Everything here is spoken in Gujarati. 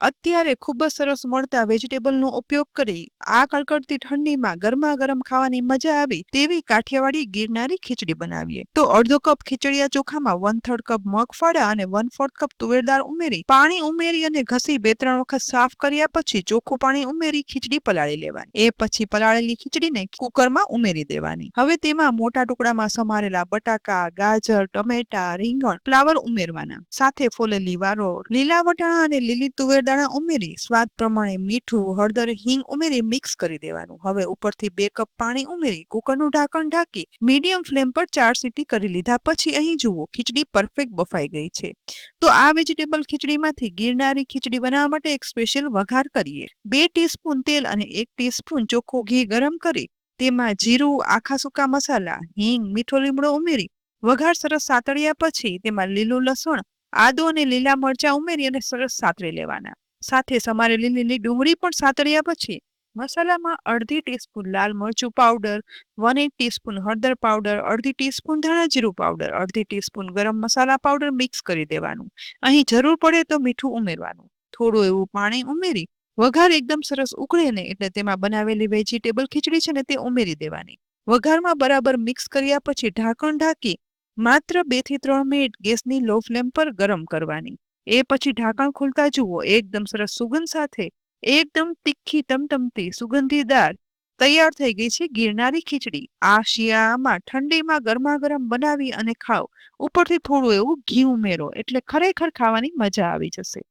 અત્યારે ખૂબ જ સરસ મળતા વેજીટેબલનો ઉપયોગ કરી આ કડકડતી ઠંડીમાં ગરમા ગરમ ખાવાની મજા આવી તેવી કાઠિયાવાડી ગિરનારી ખીચડી બનાવીએ. તો અડધો કપ ખીચડિયા ચોખામાં 1/3 કપ મગફળા અને 1/4 કપ તુવેર દાળ ઉમેરી પાણી ઉમેરી અને ઘસી 2-3 વખત સાફ કર્યા પછી ચોખ્ખું પાણી ઉમેરી ખીચડી પલાળી લેવાની. એ પછી પલાળેલી ખીચડીને કુકરમાં ઉમેરી દેવાની. હવે તેમાં મોટા ટુકડામાં સમારેલા બટાકા, ગાજર, ટમેટા, રીંગણ, ફ્લાવર ઉમેરવાના. સાથે ફોલેલી વારોળ, લીલા વટાણા અને લીલી તુવેર દાણા ઉમેરી સ્વાદ પ્રમાણે મીઠું, હળદર, હિંગ ઉમેરી મિક્સ કરી દેવાનું. હવે ઉપરથી 2 કપ પાણી ઉમેરી કુકરનું ઢાંકણ ઢાંકી મીડિયમ ફ્લેમ પર 4 સીટી કરી લીધા પછી અહીં જુઓ ખીચડી પરફેક્ટ બફાઈ ગઈ છે. તો આ વેજીટેબલ ખીચડીમાંથી ગિરનારી ખીચડી બનાવવા માટે એક સ્પેશિયલ વઘાર કરીએ. 2 ટીસ્પૂન તેલ અને 1 ટીસ્પૂન ચોખ્ખું ઘી ગરમ કરી તેમાં જીરું, આખા સૂકા મસાલા, હિંગ, મીઠો લીમડો ઉમેરી વઘાર સરસ સાતળ્યા પછી તેમાં લીલું લસણ, આદુ અને લીલા મરચાં ઉમેરી અને સરસ સાતળી લેવાના. સાથે સમારેલી લીલી ડુંગળી પણ સાતળ્યા પછી મસાલામાં અડધી ટીસ્પૂન લાલ મરચું પાવડર, 1/8 ટીસ્પૂન હળદર પાવડર, અડધી ટીસ્પૂન ધાણા જીરું પાવડર, અડધી ટીસ્પૂન ગરમ મસાલા પાવડર મિક્સ કરી દેવાનું. અહીં જરૂર પડે તો મીઠું ઉમેરવાનું. થોડું એવું પાણી ઉમેરી વઘાર એકદમ સરસ ઉકળે ને એટલે તેમાં બનાવેલી વેજીટેબલ ખીચડી છે ને તે ઉમેરી દેવાની. વઘારમાં બરાબર મિક્સ કર્યા પછી ઢાંકણ ઢાંકી માત્ર 2 થી 3 મિનિટ ગેસની લો ફ્લેમ પર ગરમ કરવાની. એ પછી ઢાંકણ ખોલતા જુઓ એકદમ સરસ સુગંધ સાથે એકદમ તીખી ટમટમતી સુગંધીદાર તૈયાર થઈ ગઈ છે ગિરનારી ખીચડી. આ શિયાળામાં ઠંડીમાં ગરમા ગરમ બનાવી અને ખાઓ. ઉપરથી થોડું એવું ઘી ઉમેરો એટલે ખરેખર ખાવાની મજા આવી જશે.